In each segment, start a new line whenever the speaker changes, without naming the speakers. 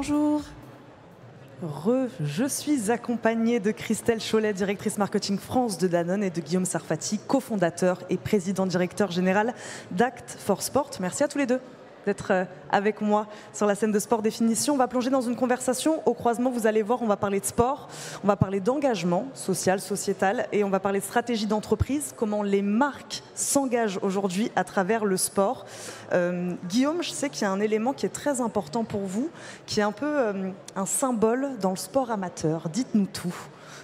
Bonjour.
Je suis accompagnée de Christelle Chollet, directrice marketing France de Danone, et de Guillaume Sarfati, cofondateur et président-directeur général d'Act for Sport. Merci à tous les deux d'être avec moi sur la scène de Sport Définition. On va plonger dans une conversation au croisement. Vous allez voir, on va parler de sport, on va parler d'engagement social, sociétal, et on va parler de stratégie d'entreprise, comment les marques s'engagent aujourd'hui à travers le sport. Guillaume, je sais qu'il y a un élément qui est très important pour vous, qui est un peu un symbole dans le sport amateur. Dites-nous tout.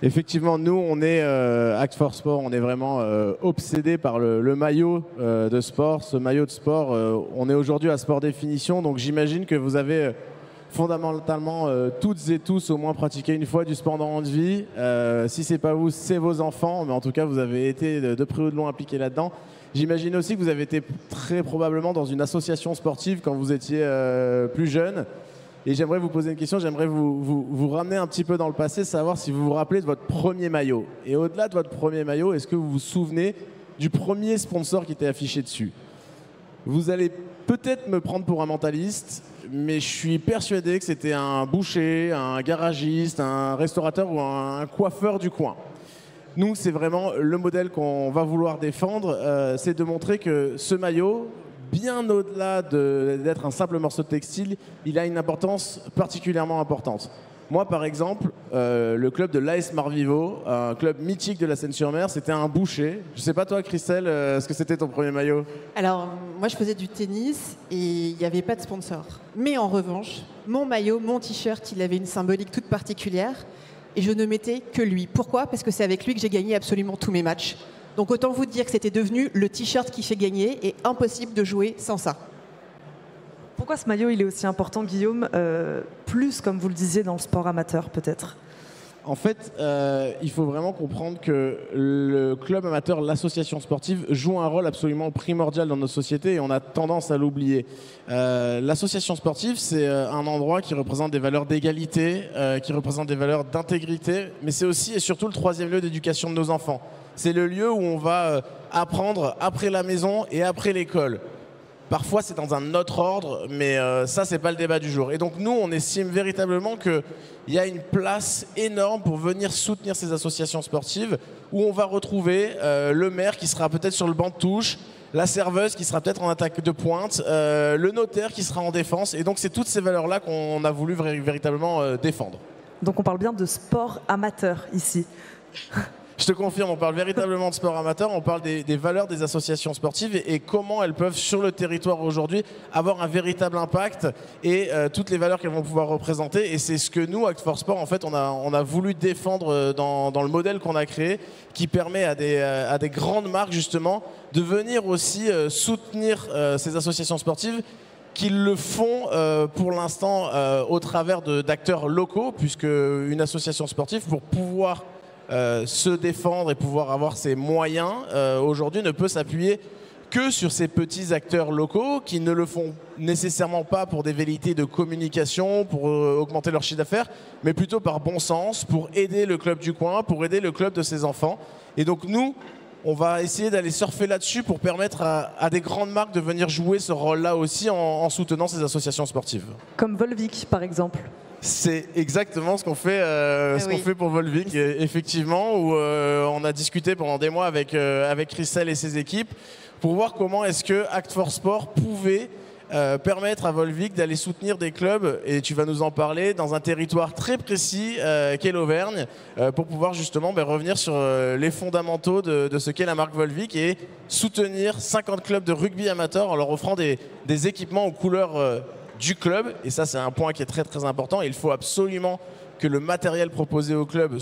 Effectivement, nous, on est Act for Sport, on est vraiment obsédés par le maillot de sport. Ce maillot de sport, on est aujourd'hui à Sport Définition, donc j'imagine que vous avez fondamentalement toutes et tous au moins pratiqué une fois du sport dans votre vie. Si ce n'est pas vous, c'est vos enfants, mais en tout cas, vous avez été de près ou de loin impliqués là-dedans. J'imagine aussi que vous avez été très probablement dans une association sportive quand vous étiez plus jeune. Et j'aimerais vous poser une question, j'aimerais vous ramener un petit peu dans le passé, savoir si vous vous rappelez de votre premier maillot. Et au-delà de votre premier maillot, est-ce que vous vous souvenez du premier sponsor qui était affiché dessus? Vous allez peut-être me prendre pour un mentaliste, mais je suis persuadé que c'était un boucher, un garagiste, un restaurateur ou un coiffeur du coin. Nous, c'est vraiment le modèle qu'on va vouloir défendre, c'est de montrer que ce maillot, bien au-delà d'être un simple morceau de textile, il a une importance particulièrement importante. Moi, par exemple, le club de l'AS Marvivo, un club mythique de la Seine-sur-Mer, c'était un boucher. Je ne sais pas toi, Christelle, est-ce que c'était ton premier maillot?
Alors, moi, je faisais du tennis et il n'y avait pas de sponsor. Mais en revanche, mon maillot, mon t-shirt, il avait une symbolique toute particulière et je ne mettais que lui. Pourquoi? Parce que c'est avec lui que j'ai gagné absolument tous mes matchs. Donc autant vous dire que c'était devenu le t-shirt qui fait gagner et impossible de jouer sans ça.
Pourquoi ce maillot il est aussi important, Guillaume, plus, comme vous le disiez, dans le sport amateur peut-être?
En fait, il faut vraiment comprendre que le club amateur, l'association sportive, joue un rôle absolument primordial dans notre société et on a tendance à l'oublier. L'association sportive, c'est un endroit qui représente des valeurs d'égalité, qui représente des valeurs d'intégrité, mais c'est aussi et surtout le troisième lieu d'éducation de nos enfants. C'est le lieu où on va apprendre après la maison et après l'école. Parfois, c'est dans un autre ordre, mais ça, c'est pas le débat du jour. Et donc, nous, on estime véritablement qu'il y a une place énorme pour venir soutenir ces associations sportives où on va retrouver le maire qui sera peut-être sur le banc de touche, la serveuse qui sera peut-être en attaque de pointe, le notaire qui sera en défense. Et donc, c'est toutes ces valeurs-là qu'on a voulu véritablement défendre.
Donc, on parle bien de sport amateur ici.
Je te confirme, on parle véritablement de sport amateur, on parle des valeurs des associations sportives et comment elles peuvent, sur le territoire aujourd'hui, avoir un véritable impact et toutes les valeurs qu'elles vont pouvoir représenter. Et c'est ce que nous, Act for Sport, en fait, on a voulu défendre dans le modèle qu'on a créé, qui permet à des grandes marques, justement, de venir aussi soutenir ces associations sportives qui le font pour l'instant au travers d'acteurs locaux, puisque une association sportive, pour pouvoir se défendre et pouvoir avoir ses moyens, aujourd'hui ne peut s'appuyer que sur ces petits acteurs locaux qui ne le font nécessairement pas pour des velléités de communication, pour augmenter leur chiffre d'affaires, mais plutôt par bon sens, pour aider le club du coin, pour aider le club de ses enfants. Et donc nous, on va essayer d'aller surfer là-dessus pour permettre à des grandes marques de venir jouer ce rôle-là aussi en soutenant ces associations sportives.
Comme Volvic, par exemple.
C'est exactement ce qu'on fait, qu'on fait pour Volvic, effectivement, où on a discuté pendant des mois avec Christelle et ses équipes pour voir comment est-ce que Act for Sport pouvait permettre à Volvic d'aller soutenir des clubs, et tu vas nous en parler, dans un territoire très précis qu'est l'Auvergne, pour pouvoir justement revenir sur les fondamentaux de ce qu'est la marque Volvic et soutenir 50 clubs de rugby amateur en leur offrant des équipements aux couleurs du club. Et ça, c'est un point qui est très très important. Il faut absolument que le matériel proposé au club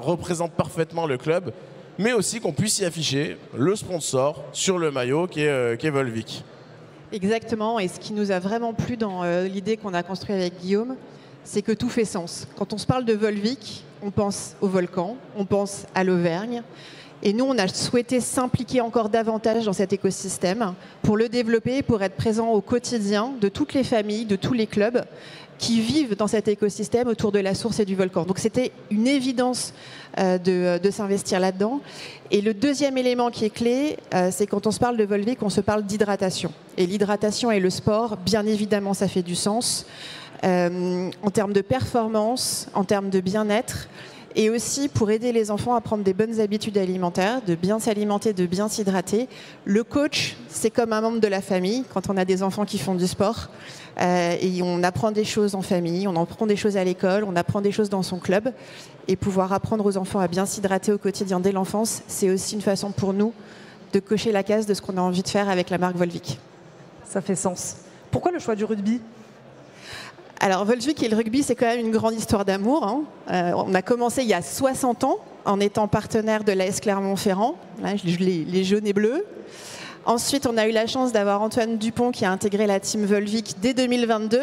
représente parfaitement le club, mais aussi qu'on puisse y afficher le sponsor sur le maillot qui est Volvic.
Exactement, et ce qui nous a vraiment plu dans l'idée qu'on a construite avec Guillaume, c'est que tout fait sens. Quand on se parle de Volvic, on pense au volcan, on pense à l'Auvergne. Et nous, on a souhaité s'impliquer encore davantage dans cet écosystème pour le développer, pour être présent au quotidien de toutes les familles, de tous les clubs qui vivent dans cet écosystème autour de la source et du volcan. Donc c'était une évidence de s'investir là-dedans. Et le deuxième élément qui est clé, c'est quand on se parle de Volvic, on se parle d'hydratation. Et l'hydratation et le sport, bien évidemment, ça fait du sens. en termes de performance, en termes de bien-être, et aussi pour aider les enfants à prendre des bonnes habitudes alimentaires, de bien s'alimenter, de bien s'hydrater. Le coach, c'est comme un membre de la famille quand on a des enfants qui font du sport. Et on apprend des choses en famille, on apprend des choses à l'école, on apprend des choses dans son club. Et pouvoir apprendre aux enfants à bien s'hydrater au quotidien dès l'enfance, c'est aussi une façon pour nous de cocher la case de ce qu'on a envie de faire avec la marque Volvic.
Ça fait sens. Pourquoi le choix du rugby ?
Alors Volvic et le rugby, c'est quand même une grande histoire d'amour. Hein. On a commencé il y a 60 ans en étant partenaire de l'AS Clermont-Ferrand, les jaunes et bleus. Ensuite, on a eu la chance d'avoir Antoine Dupont qui a intégré la team Volvic dès 2022,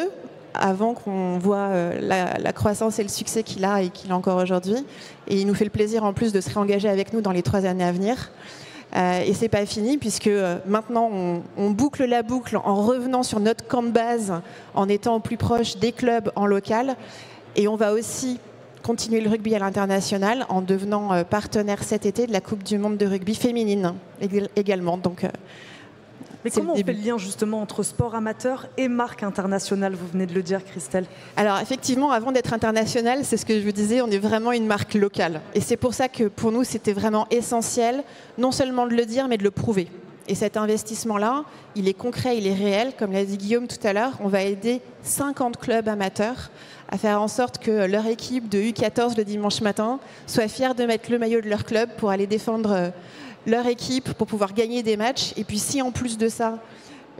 avant qu'on voit la croissance et le succès qu'il a et qu'il a encore aujourd'hui. Et il nous fait le plaisir en plus de se réengager avec nous dans les 3 années à venir. Et c'est pas fini puisque maintenant on boucle la boucle en revenant sur notre camp de base, en étant au plus proche des clubs en local. Et on va aussi continuer le rugby à l'international en devenant partenaire cet été de la Coupe du Monde de rugby féminine également. Donc,
mais comment on fait le lien justement entre sport amateur et marque internationale ? Vous venez de le dire, Christelle.
Alors effectivement, avant d'être international, c'est ce que je vous disais, on est vraiment une marque locale. Et c'est pour ça que pour nous, c'était vraiment essentiel, non seulement de le dire, mais de le prouver. Et cet investissement-là, il est concret, il est réel. Comme l'a dit Guillaume tout à l'heure, on va aider 50 clubs amateurs à faire en sorte que leur équipe de U14 le dimanche matin soit fière de mettre le maillot de leur club pour aller défendre leur équipe, pour pouvoir gagner des matchs. Et puis si en plus de ça,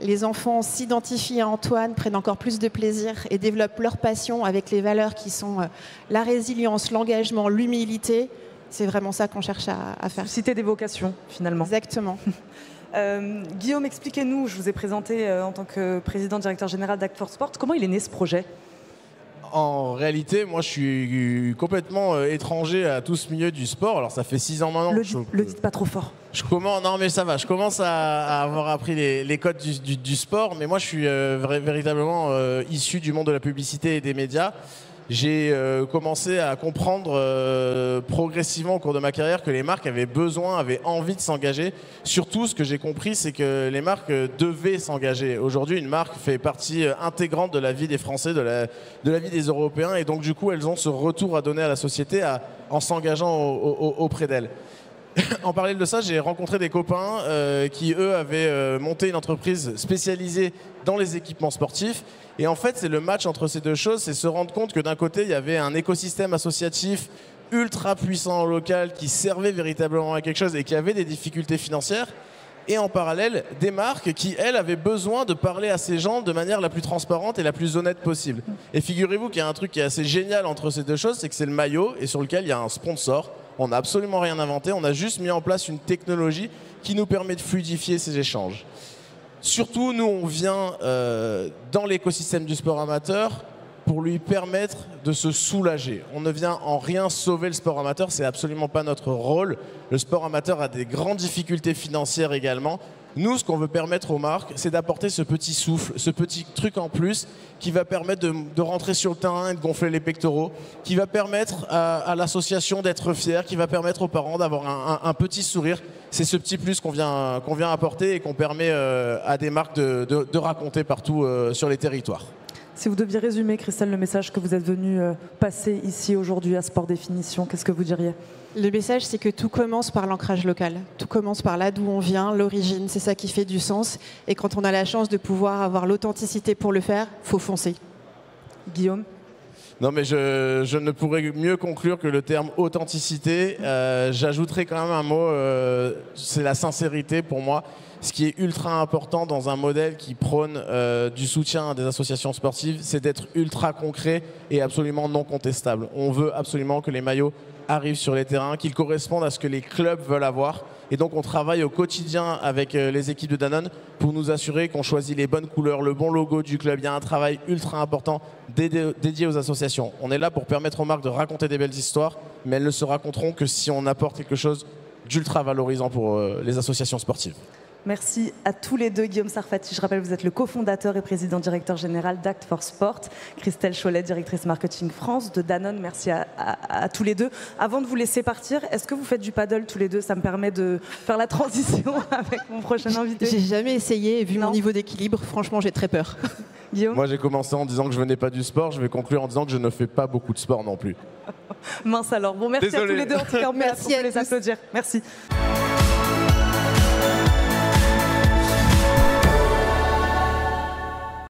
les enfants s'identifient à Antoine, prennent encore plus de plaisir et développent leur passion avec les valeurs qui sont la résilience, l'engagement, l'humilité, c'est vraiment ça qu'on cherche à faire.
Susciter des vocations, finalement.
Exactement.
Guillaume, expliquez-nous, je vous ai présenté en tant que président directeur général d'Act for Sport, comment il est né ce projet ?
En réalité, moi, je suis complètement étranger à tout ce milieu du sport. Alors, ça fait 6 ans maintenant.
Le dites pas trop fort.
Non, mais ça va. Je commence à avoir appris les codes du sport. Mais moi, je suis véritablement issu du monde de la publicité et des médias. J'ai commencé à comprendre progressivement au cours de ma carrière que les marques avaient envie de s'engager. Surtout, ce que j'ai compris, c'est que les marques devaient s'engager. Aujourd'hui, une marque fait partie intégrante de la vie des Français, de la vie des Européens. Et donc, du coup, elles ont ce retour à donner à la société en s'engageant auprès d'elles. En parallèle de ça, j'ai rencontré des copains qui, eux, avaient monté une entreprise spécialisée dans les équipements sportifs. Et en fait, c'est le match entre ces deux choses, c'est se rendre compte que d'un côté, il y avait un écosystème associatif ultra puissant local qui servait véritablement à quelque chose et qui avait des difficultés financières. Et en parallèle, des marques qui, elles, avaient besoin de parler à ces gens de manière la plus transparente et la plus honnête possible. Et figurez-vous qu'il y a un truc qui est assez génial entre ces deux choses, c'est que c'est le maillot et sur lequel il y a un sponsor. On n'a absolument rien inventé, on a juste mis en place une technologie qui nous permet de fluidifier ces échanges. Surtout, nous, on vient dans l'écosystème du sport amateur pour lui permettre de se soulager. On ne vient en rien sauver le sport amateur, c'est absolument pas notre rôle. Le sport amateur a des grandes difficultés financières également. Nous, ce qu'on veut permettre aux marques, c'est d'apporter ce petit souffle, ce petit truc en plus qui va permettre de rentrer sur le terrain et de gonfler les pectoraux, qui va permettre à l'association d'être fière, qui va permettre aux parents d'avoir un petit sourire. C'est ce petit plus qu'on vient apporter et qu'on permet à des marques de raconter partout sur les territoires.
Si vous deviez résumer, Christelle, le message que vous êtes venu passer ici aujourd'hui à Sport Définition, qu'est-ce que vous diriez ?
Le message, c'est que tout commence par l'ancrage local. Tout commence par là d'où on vient, l'origine. C'est ça qui fait du sens. Et quand on a la chance de pouvoir avoir l'authenticité pour le faire, il faut foncer.
Guillaume ?
Non, mais je ne pourrais mieux conclure que le terme authenticité. J'ajouterais quand même un mot, c'est la sincérité pour moi. Ce qui est ultra important dans un modèle qui prône du soutien à des associations sportives, c'est d'être ultra concret et absolument non contestable. On veut absolument que les maillots arrivent sur les terrains, qu'ils correspondent à ce que les clubs veulent avoir. Et donc on travaille au quotidien avec les équipes de Danone pour nous assurer qu'on choisit les bonnes couleurs, le bon logo du club. Il y a un travail ultra important dédié aux associations. On est là pour permettre aux marques de raconter des belles histoires, mais elles ne se raconteront que si on apporte quelque chose d'ultra valorisant pour les associations sportives.
Merci à tous les deux. Guillaume Sarfati, je rappelle, vous êtes le cofondateur et président directeur général d'Act for Sport. Christelle Chollet, directrice marketing France de Danone. Merci à tous les deux. Avant de vous laisser partir, est-ce que vous faites du paddle tous les deux ? Ça me permet de faire la transition avec mon prochain invité.
J'ai jamais essayé et vu mon niveau d'équilibre, franchement, j'ai très peur.
Guillaume?
Moi, j'ai commencé en disant que je venais pas du sport. Je vais conclure en disant que je ne fais pas beaucoup de sport non plus.
Mince alors. Bon, merci
Désolé.
à tous les deux. En tout cas, on peut
Merci à
les
tous.
applaudir. Merci.